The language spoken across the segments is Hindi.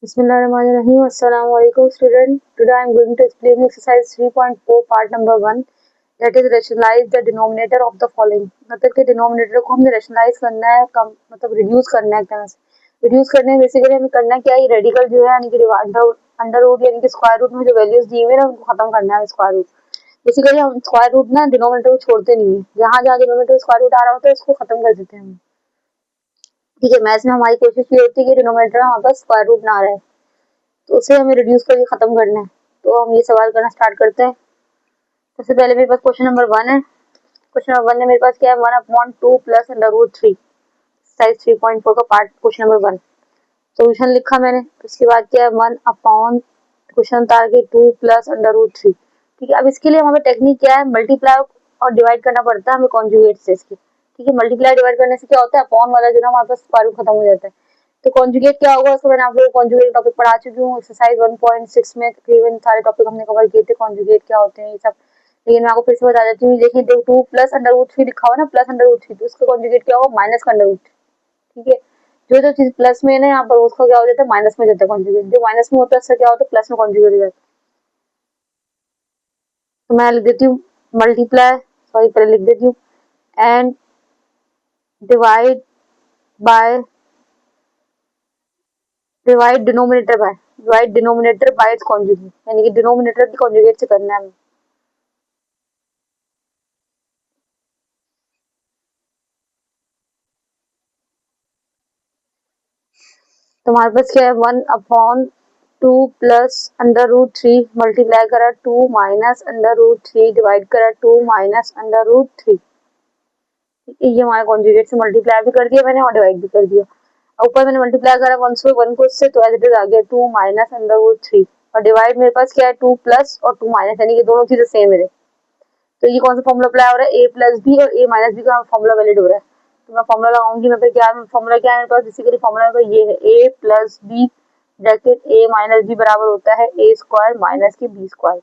Bismillahirrahmanirrahim. Assalamu alaikum student. Today I am going to explain exercise 3.4 part number 1, that is rationalize the denominator of the following. मतलब कि डिनोमिनेटर को हमने रेशनलाइज करना है, कम मतलब रिड्यूस करना है एक तरह से। रिड्यूस करने में बेसिकली हमें करना क्या है, रेडिकल जो है यानी कि अंडर रूट यानी कि स्क्वायर रूट में जो वैल्यूज दी हुई है ना उनको खत्म करना है स्क्वायर रूट। बेसिकली हम स्क्वायर रूट ना डिनोमिनेटर को छोड़ते नहीं है, जहाँ जहाँ डिनोमिनेटर स्क्वायर रूट आ रहा होता है उसको खत्म कर देते हैं हम। ठीक है, मैथ्स में हमारी कोशिश ये होती है कि डिनोमिनेटर हमारे पास स्क्वायर रूट ना रहे, तो उसे हमें रिड्यूस करके खत्म करना है। तो हम ये सवाल करना स्टार्ट करते हैं। सबसे पहले मेरे पास क्वेश्चन नंबर 1 है। क्वेश्चन नंबर 1 में मेरे पास क्या है, 1/2 प्लस अंडर रूट 3, एक्सरसाइज 3.4 का पार्ट क्वेश्चन नंबर 1। सोल्यूशन लिखा मैंने। उसके बाद क्या है, 1/, क्वेश्चन था कि 2 प्लस अंडर रूट 3। ठीक है, अब इसके लिए हमें टेक्निक क्या है, मल्टीप्लाई और डिवाइड करना पड़ता है हमें कॉन्जुगेट से इसकी। ठीक है, मल्टीप्लाई डिवाइड करने से क्या होता है, अपॉन वाला जो ना हमारे पास स्क्वायर रूट खत्म हो जाता है। तो कॉन्जुगेट क्या होगा, उसको मैंने आप लोगों को कॉन्जुगेट टॉपिक पढ़ा चुकी हूँ एक्सरसाइज 1.6 में। तकरीबन सारे टॉपिक हमने कवर किए थे, कॉन्जुगेट क्या होते हैं ये सब। लेकिन मैं आपको फिर से बता देती हूँ। देखिए, 2 प्लस अंडर रूट 3 लिखा हुआ ना, प्लस अंडर रूट 3, तो उसका कॉन्जुगेट क्या होगा, माइनस का अंडर रूट। ठीक है, जो जो चीज प्लस में है ना यहाँ पर उसका क्या हो जाता है, माइनस में जाता है कॉन्जुगेट। जो माइनस में होता है उसका क्या होता है, प्लस में कॉन्जुगेट हो जाता है। तो मैं लिख देती हूँ मल्टीप्लाई, सॉरी पहले लिख देती हूँ, and divide by, divide denominator by it's conjugate, यानी कि डिनोमिनेटर की कॉन्जुगेट से करना है। तो हमारे पास क्या है, 1/2 प्लस अंडर रूट 3 मल्टीप्लाई करा 2 माइनस अंडर रूट 3 डिवाइड करा 2 माइनस अंडर रूट 3। ये हमारे कॉन्जुगेट से मल्टीप्लाई भी कर दिया मैंने और डिवाइड भी कर दिया। ऊपर मैंने मल्टीप्लाई करा 1 से 1 को इससे, तो एज इट इज आ गया 2 माइनस अंडर रूट 3। और डिवाइड मेरे पास क्या है, 2 प्लस और 2 माइनस, यानी कि दोनों चीजें सेम है। तो ये कौन सा फॉर्मूला अप्लाई हो रहा है, a प्लस बी और a माइनस बी का फॉर्मूला वैलिड हो रहा है। तो मैं फॉर्मूला लगाऊंगी, मैं क्या फॉर्मूला क्या है मेरे पास, बेसिकली फॉर्मूला तो ये है, a plus B bracket a minus B बराबर होता है a स्क्वायर माइनस के b स्क्वायर।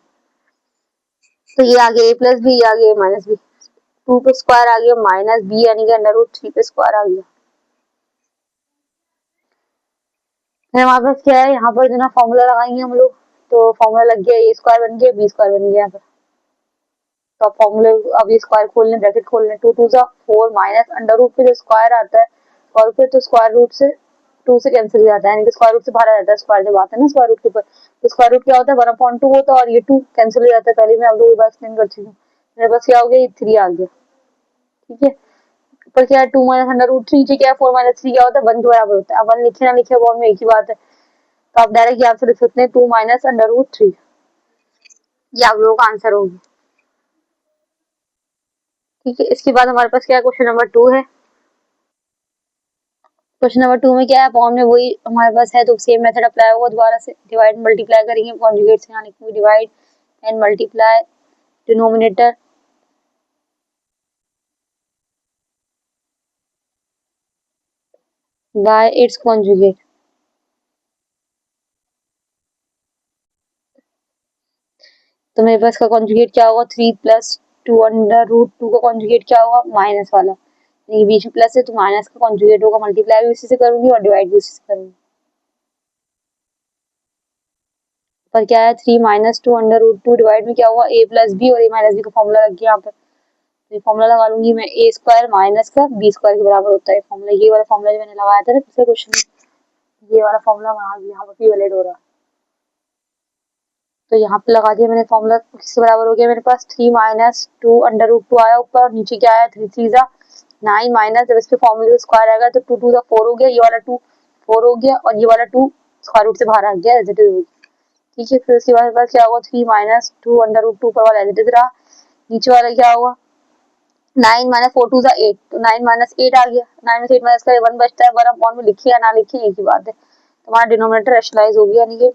तो ये आ गया a प्लस बी, ये आ गया a माइनस बी। 2 पे स्क्वायर आ गया माइनस b यानी कि अंडर रूट 3 पे स्क्वायर आ गया। फिर हमारे पास क्या है, यहाँ पर जो ना फॉर्मूला लगाएंगे हम लोग, तो फॉर्मूला लग गया, a स्क्वायर बन गया b स्क्वायर बन गया यहाँ पर। तो फॉर्मूले, अब ये स्क्वायर खोलने, ब्रैकेट खोलने, 2 2 जा 4 माइनस अंडर रूट पे जो स्क्वायर आता है स्क्वायर पे, तो स्क्वायर रूट से 2 से कैंसिल हो जाता है, यानी कि स्क्वायर रूट से बाहर आ जाता है स्क्वायर जब आता है ना स्क्वायर रूट के ऊपर। तो स्क्वायर रूट क्या होता है, 1/2 होता है और ये 2 कैंसिल हो जाता है। पहले मैं आप लोगों को एक्सप्लेन कर चुकी हूँ। मेरे पास क्या हो गया, ये 3 आ गया। ठीक है, ऊपर क्या है, 2 माइनस अंडर रूट 3, नीचे क्या है 4 माइनस 3 क्या होता है, 1 के बराबर होता है। अब 1 लिखे ना लिखे वो में एक ही बात है, तो आप डायरेक्ट यहाँ से लिख सकते हैं 2 माइनस अंडर रूट 3। ये आप लोगों का आंसर होगी। ठीक है, इसके बाद हमारे पास क्या है, क्वेश्चन नंबर 2 है। क्वेश्चन नंबर 2 में क्या है, अपॉन में वही हमारे पास है, तो सेम मेथड अप्लाई होगा, दोबारा से डिवाइड मल्टीप्लाई करेंगे कॉन्जुगेट से, यानी कि divide and multiply denominator by it's conjugate. तो मेरे पास का कॉन्जुगेट क्या होगा, 3 प्लस 2 अंडर रूट 2 का कॉन्जुगेट क्या होगा, माइनस वाला, यानी कि बीच में प्लस है तो माइनस का कॉन्जुगेट होगा। मल्टीप्लाई भी उसी से करूंगी और डिवाइड भी उसी से करूंगी। पर क्या है, 3 माइनस 2 अंडर रूट 2 डिवाइड में क्या होगा, a प्लस बी, और a माइनस बी का फॉर्मूला लग गया यहाँ पर। तो फॉर्मूला लगा लूंगी मैं, a स्क्वायर माइनस का b स्क्वायर के बराबर होता है फॉर्मूला। ये वाला फॉर्मूला जो मैंने लगाया था ना पिछले क्वेश्चन में, ये वाला फॉर्मूला वहां यहाँ पर भी वैलिड हो रहा है। तो यहाँ पे लगा दिया मैंने फॉर्मूला, किसके बराबर हो गया मेरे पास, 3 माइनस 2 अंडर रूट 2 आया ऊपर, और नीचे क्या आया, 3 3 जा 9 माइनस, जब इसके फॉर्मूले स्क्वायर आएगा तो 2 2 जा 4 हो गया, ये वाला 2 4 हो गया, और ये वाला 2 स्क्वायर रूट से बाहर आ गया एज इट इज। ठीक है, फिर उसके बाद मेरे पास क्या होगा, 3 माइनस 2 अंडर रूट 2 ऊपर वाला एज इट इज रहा। नीचे वाला क्या होगा, 9 माइनस 4 2 जा 8, तो 9 माइनस 8 आ गया। 9 में से 8 माइनस का 1 बचता है, 1 अपॉन में लिखिए या ना लिखिए एक ही बात है। तो हमारा डिनोमिनेटर रेशनलाइज हो गया, यानी कि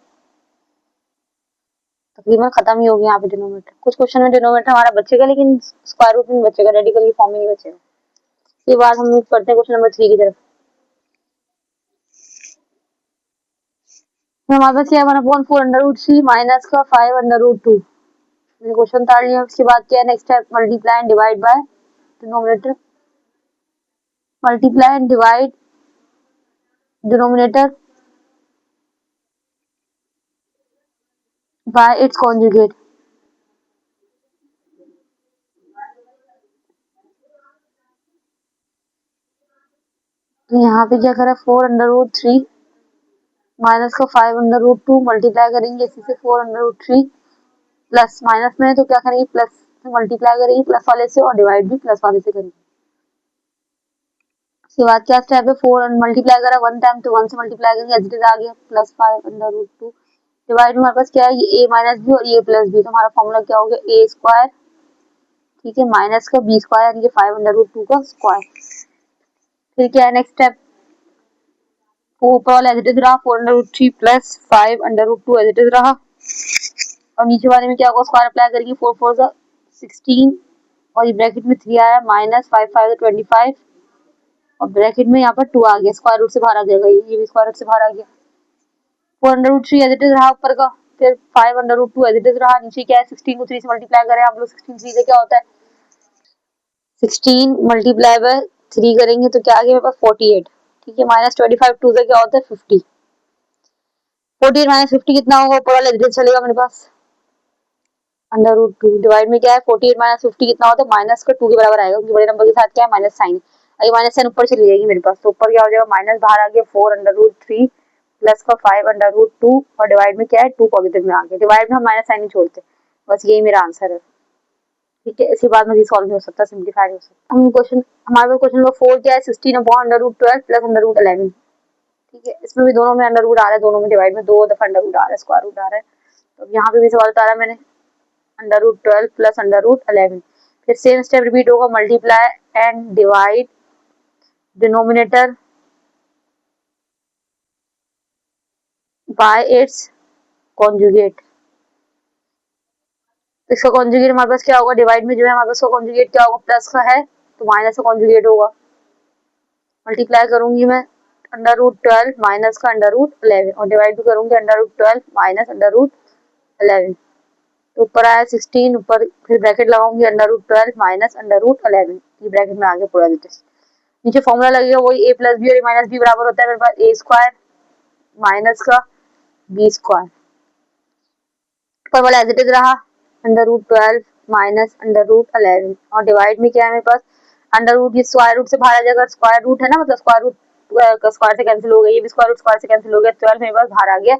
तकरीबन खत्म ही हो गया यहाँ पे डिनोमिनेटर। कुछ क्वेश्चन में डिनोमिनेटर हमारा बचेगा, लेकिन स्क्वायर रूट में बचेगा, रेडिकल की फॉर्म में नहीं बचेगा। ये बात हम मूव करते हैं क्वेश्चन नंबर 3 की तरफ। तो हमारे पास क्या है, 1/4 अंडर रूट 3 माइनस का 5 अंडर रूट 2। क्वेश्चन ताड़ लिया। उसके बाद क्या है, नेक्स्ट है multiply and divide by denominator, multiply and divide denominator by it's conjugate. तो यहाँ पे क्या करा, 4√3 माइनस का 5√2 मल्टीप्लाई करेंगे इसी से 4√3 प्लस माइनस में है तो क्या करेंगे प्लस से मल्टीप्लाई करेंगे प्लस वाले से और डिवाइड भी प्लस वाले से करेंगे। उसके बाद क्या स्टेप है, 4 मल्टीप्लाई करा 1 टाइम तो 1 से मल्टीप्लाई करेंगे एज इट इज आ गया प्लस 5√2 डिवाइड में हमारे पास क्या है ये a माइनस बी और ये प्लस बी, तो हमारा फॉर्मूला क्या हो गया a स्क्वायर, ठीक है, माइनस का b स्क्वायर यानी कि 5√2 का स्क्वायर। फिर क्या है नेक्स्ट स्टेप, ऊपर वाला एज इट इज रहा 4√3 प्लस 5√2 एज इट इज रहा और नीचे वाले में क्या होगा स्क्वायर अप्लाई करेंगे 4 4 जा 16 और ये ब्रैकेट में 3 आया माइनस 5 5 25 और ब्रैकेट में यहाँ पर 2 आ गया, स्क्वायर रूट से बाहर आ जाएगा, ये भी स्क्वायर रूट से बाहर आ गया। 4√3 एज इट इज रहा ऊपर का, फिर 5√2 एज इट इज रहा, नीचे क्या है 16 को 3 से मल्टीप्लाई करें आप लोग, 16 3 से क्या होता है 16 मल्टीप्लाई बाय 3 करेंगे तो क्या आ गया मेरे पास 48, ठीक है, माइनस 25 2 से क्या होता है 50, 48 माइनस 50 कितना होगा ऊपर वाला एज इट इज चलेगा मेरे पास √2 डिवाइड में क्या है 48 माइनस 50 कितना होता है माइनस का 2 के बराबर आएगा क्योंकि बड़े नंबर के साथ क्या है माइनस साइन, ये माइनस साइन ऊपर चली जाएगी मेरे पास तो ऊपर क्या हो जाएगा माइनस बाहर आ गया 4√3 प्लस का 5√2 और डिवाइड में क्या है 2 पॉजिटिव में आ गया, डिवाइड में हम माइनस साइन नहीं छोड़ते, बस यही मेरा आंसर है, ठीक है। इसी बात में सॉल्व नहीं हो सकता, सिंप्लीफाई हो सकता। हम क्वेश्चन हमारे पास क्वेश्चन नंबर 4 क्या है 16/√12 प्लस √11, ठीक है, इसमें भी दोनों में अंडर रूट आ रहा है, दोनों में डिवाइड में 2 दफा अंडर रूट आ रहा है, स्क्वायर रूट आ रहा है, तो यहाँ पे भी सवाल उतारा मैंने √12 प्लस √11, फिर सेम स्टेप रिपीट होगा multiply and divide denominator by it's conjugate. इसका कॉन्जुगेट हमारे पास क्या होगा, डिवाइड में जो है हमारे पास कॉन्जुगेट क्या होगा प्लस का है तो माइनस का कॉन्जुगेट होगा, मल्टीप्लाई करूंगी मैं √12 माइनस का √11 और डिवाइड भी करूंगी √12 माइनस √11, तो ऊपर आया 16 ऊपर फिर ब्रैकेट लगाऊंगी √12 माइनस √11, ये ब्रैकेट में आ गया पूरा डिटेल्स, नीचे फॉर्मूला लगेगा वही a प्लस बी और a माइनस बी बराबर होता है मेरे पास a स्क्वायर माइनस का b स्क्वायर, ऊपर वाला एज इट इज रहा √12 माइनस √11 और डिवाइड में क्या है मेरे पास अंडर रूट, ये स्क्वायर रूट से बाहर आ जाएगा, स्क्वायर रूट है ना मतलब स्क्वायर रूट का स्क्वायर से कैंसिल हो गया, ये भी स्क्वायर रूट स्क्वायर से कैंसिल हो गया, 12 मेरे पास बाहर आ गया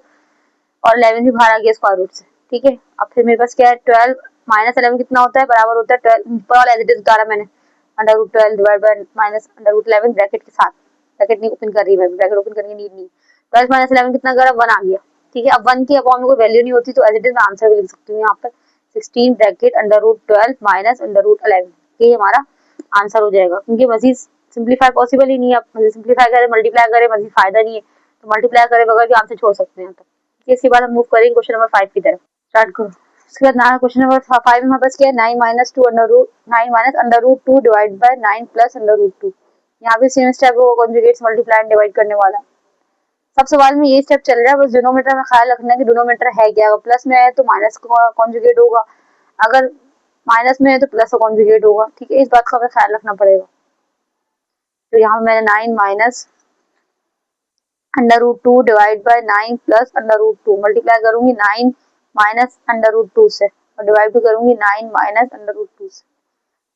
और 11 भी बाहर आ गया स्क्वायर रूट से, ठीक है। अब फिर मेरे पास क्या है 12 माइनस 11 कितना होता है बराबर होता है 12 ऊपर वाला एज इट इज उतारा मैंने √12 डिवाइड बाय माइनस √11 ब्रैकेट के साथ, ब्रैकेट नहीं ओपन कर रही मैं, ब्रैकेट ओपन करने की नीड नहीं, 12 माइनस 11 कितना करा 1 आ गया, ठीक है। अब 1 की अपॉन में कोई वैल्यू नहीं होती तो एज इट इज आंसर भी लिख सकती हूँ यहाँ पर 16 ब्रैकेट √12 माइनस √11, ये हमारा आंसर हो जाएगा क्योंकि मजीद सिंप्लीफाई पॉसिबल ही नहीं है, अब सिंप्लीफाई करें मल्टीप्लाई करें मजीद फायदा नहीं है, तो मल्टीप्लाई करें बगैर भी आंसर छोड़ सकते हैं। तो इसके बाद हम मूव करेंगे क्वेश्चन नंबर 5 की तरफ, स्टार्ट करो। उसके बाद ना क्वेश्चन नंबर 5 में हमारे पास क्या है 9 minus 2 9 minus √2 divide bye 9 plus √2, यहाँ भी सेम स्टेप होगा कॉन्जुगेट्स मल्टीप्लाई एंड डिवाइड करने वाला, सब सवाल में ये स्टेप चल रहा है, बस डिनोमिनेटर में ख्याल रखना है कि डिनोमिनेटर है क्या, अगर प्लस में है तो माइनस का कॉन्जुगेट होगा, अगर माइनस में है तो प्लस का कॉन्जुगेट होगा, ठीक है, इस बात का हमें ख्याल रखना पड़ेगा। तो यहाँ मैंने 9 minus √2 divide bye 9 plus √2 multiply करूंगी 9 माइनस √2 से और डिवाइड भी करूंगी 9 माइनस √2 से,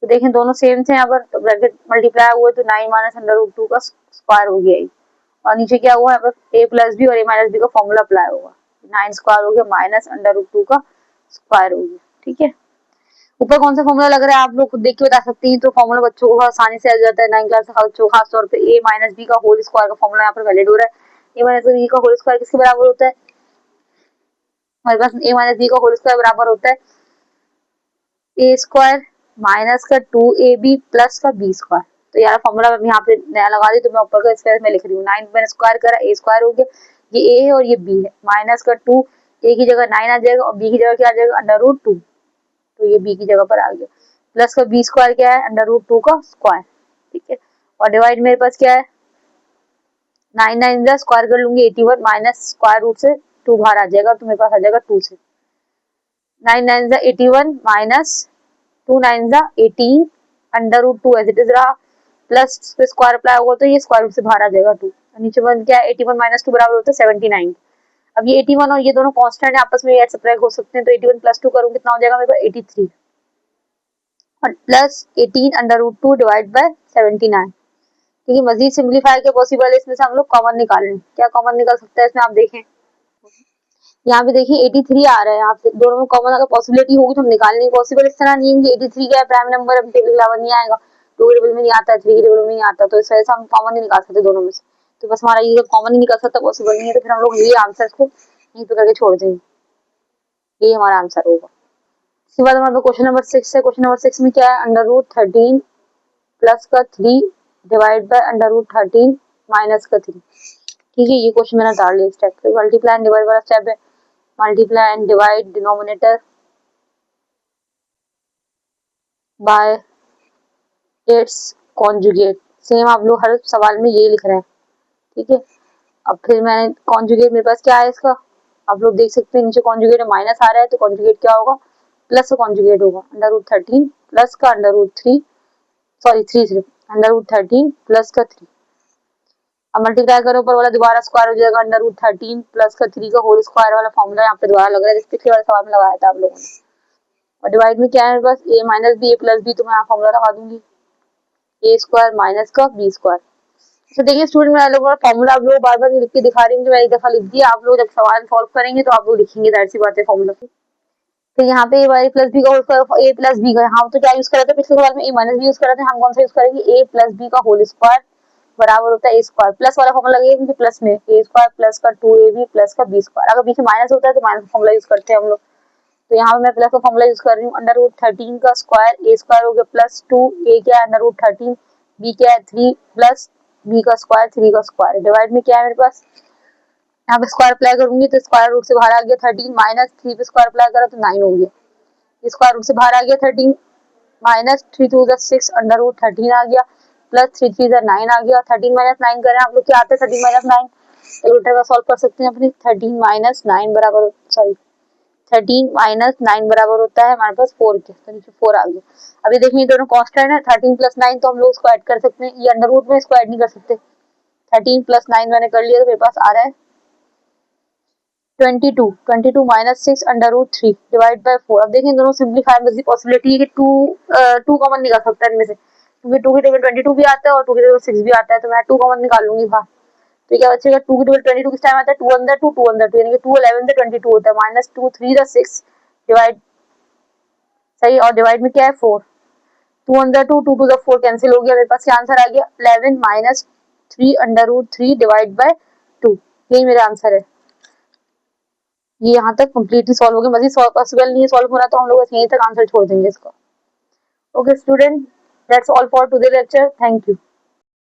तो देखें दोनों सेम थे यहाँ पर, तो ब्रैकेट मल्टीप्लाई हुआ तो 9 माइनस √2 का स्क्वायर हो गया और नीचे क्या हुआ यहाँ पर a प्लस बी और a माइनस बी का फॉर्मूला अप्लाई होगा, 9 स्क्वायर हो गया माइनस √2 का स्क्वायर हो गया, ठीक है। ऊपर कौन सा फॉर्मूला लग रहा है आप लोग खुद देख के बता सकते हैं, तो फॉर्मूला बच्चों को आसानी से आ जाता है 9 क्लास से, बच्चों खास तौर पे a माइनस बी का होल स्क्वायर का फॉर्मूला यहाँ पर वैलिड हो रहा है, a माइनस बी का होल स्क्वायर किसके बराबर होता है, हमारे पास a माइनस बी का होल स्क्वायर बराबर होता है a स्क्वायर माइनस का 2ab प्लस का b स्क्वायर, तो यार फॉर्मूला मैं यहाँ पे नया लगा दी तो मैं ऊपर का स्क्वायर में लिख रही हूँ, 9 मैंने स्क्वायर करा a स्क्वायर हो गया, ये a है और ये b है, माइनस का 2 a की जगह 9 आ जाएगा और b की जगह क्या आ जाएगा √2, तो ये b की जगह पर आ गया, प्लस का b स्क्वायर क्या है √2 का स्क्वायर, ठीक है, और डिवाइड मेरे पास क्या है 9 9 जा स्क्वायर कर लूंगी 81 माइनस स्क्वायर रूट से 2 बाहर आ जाएगा तो मेरे पास आ जाएगा 2 से, 9 9 जा 81 माइनस 2 9 जा 18 √2 एज इट इज रहा, प्लस स्क्वायर अप्लाई होगा तो ये स्क्वायर रूट से बाहर आ जाएगा 2, नीचे वन क्या है 81 माइनस 2 बराबर होता है 79, अब ये 81 और ये दोनों कांस्टेंट है, आपस में ऐड सब्ट्रैक्ट हो सकते हैं, तो 81 प्लस 2 करूँ कितना हो जाएगा मेरे पास 83 और plus 18 under root 2 divide by 79। क्योंकि मजीद सिंप्लीफाई के पॉसिबल है, इसमें से हम लोग कॉमन निकाल लें। क्या कॉमन निकल सकता है इसमें, आप देखें यहाँ पे देखिए 83 आ रहा है, यहाँ पे दोनों में कॉमन अगर पॉसिबिलिटी होगी तो हम निकाल लेंगे। पॉसिबल इस तरह नहीं है कि 83 क्या है प्राइम नंबर, अब टेबल के अलावा नहीं आएगा, 2 के टेबल में नहीं आता, 3 के टेबल में नहीं आता, तो इस वजह से हम कॉमन नहीं निकाल सकते दोनों में से। तो बस हमारा ये कॉमन ही निकल सकता, पॉसिबल नहीं है, तो फिर हम लोग ये आंसर को यहीं पे करके छोड़ देंगे, ये हमारा आंसर होगा। इसके बाद हमारे क्वेश्चन नंबर 6 है। क्वेश्चन नंबर 6 में क्या है, अंडर रूट 13 प्लस का 3 divide by under root 13 minus का 3। ठीक है, ये क्वेश्चन मैंने डाल लिया स्टेप पे। मल्टीप्लाई एंड डिवाइड वाला स्टेप है, multiply and divide denominator by it's conjugate. Same आप लोग हर सवाल में ये लिख रहे हैं, ठीक है। अब फिर मैंने कॉन्जुगेट, मेरे पास क्या है इसका, आप लोग देख सकते हैं नीचे कॉन्जुगेट माइनस आ रहा है, तो कॉन्जुगेट क्या होगा, प्लस का कॉन्जुगेट होगा, अंडर रूट 13 प्लस का अंडर रूट 3, सॉरी 3 सिर्फ, अंडर रूट 13 प्लस का 3। अब मल्टीप्लाई करो, ऊपर वाला दोबारा स्क्वायर हो जाएगा, अंडर रूट 13 प्लस का 3 का होल स्क्वायर वाला फॉर्मूला यहाँ पे दोबारा लग रहा है, जिस पिछले वाले सवाल में लगाया था आप लोगों ने। और डिवाइड में क्या है मेरे पास, a minus B, A plus B, तो मैं यहाँ फॉर्मूला लगा दूंगी, ए स्क्वायर माइनस का बी स्क्वायर। तो देखिए स्टूडेंट, मैं लोगों का फॉर्मूला आप लोग बार बार लिख के दिखा रही हूँ, तो मैं एक दफा लिख दिया, आप लोग जब सवाल सॉल्व करेंगे तो आप लोग लिखेंगे, दैट सी बात है फॉर्मूला। तो यहाँ पे ए प्लस बी का होल स्क्वायर, ए प्लस बी का, हम तो क्या यूज कर रहे थे पिछले सवाल में, ए माइनस बी यूज कर रहे थे, हम कौन सा यूज करेंगे, ए प्लस बी का होल स्क्वायर बराबर होता है ए स्क्वायर, प्लस वाला फॉर्मूला लगेगा क्योंकि प्लस में ए स्क्वायर प्लस का 2ab प्लस का बी स्क्वायर, अगर बीच में माइनस होता है तो माइनस का फॉर्मूला यूज करते हैं हम लोग। तो यहाँ पे मैं प्लस का फॉर्मूला यूज कर रही हूँ, अंडर रूट 13 का स्क्वायर, ए स्क्वायर हो गया प्लस 2, ए क्या है अंडर रूट 13, बी क्या है 3 प्लस बी का स्क्वायर 3 का स्क्वायर, डिवाइड में क्या है मेरे पास, यहाँ पे स्क्वायर अप्लाई करूंगी तो स्क्वायर रूट से बाहर आ गया 13 माइनस 3 पे स्क्वायर अप्लाई करा तो 9 हो गया, स्क्वायर रूट से बाहर आ गया 13 माइनस 3 2 6 अंडर रूट 13 आ गया प्लस 3 3 9 आ गया, 13 माइनस 9 करें आप लोग, क्या आता है 13 माइनस 9, कैलकुलेटर का सॉल्व कर सकते हैं अपने, 13 माइनस 9 बराबर, सॉरी 13 माइनस 9 बराबर होता है हमारे पास 4 के, तो नीचे 4 आ गया। अभी देखिए दोनों कांस्टेंट है, 13 प्लस 9 तो हम लोग इसको ऐड कर सकते हैं, ये अंडर रूट में इसको ऐड नहीं कर सकते, 13 प्लस 9 मैंने कर लिया, तो मेरे पास आ रहा है 22, 22 minus 6 under root 3 divide by 4। अब देखिए दोनों सिंप्लीफाई में पॉसिबिलिटी है कि 2 कॉमन निकाल सकता है इनमें से, क्योंकि 2 की टेबल 22 भी आता है और 2 की टेबल 6 भी आता है, तो मैं 2 कॉमन निकाल लूंगी बाहर। तो क्या बचेगा, 2 की टेबल 22 किस टाइम आता है, 2 अंदर 2 2 अंदर 2, यानी कि 2 11 से 22 होता है, माइनस 2 3 6 डिवाइड, सही, और डिवाइड में क्या है 4, 2 अंदर 2 2 2 4 कैंसिल हो गया, मेरे पास क्या आंसर आ गया 11 minus 3 under root 3 divide by 2, यही मेरा आंसर है। ये यहाँ तक कम्प्लीटली सॉल्व हो गया, मजीद पॉसिबल नहीं है सॉल्व होना, तो हम लोग यहीं तक आंसर छोड़ देंगे इसका। Okay student, that's all for today lecture, thank you.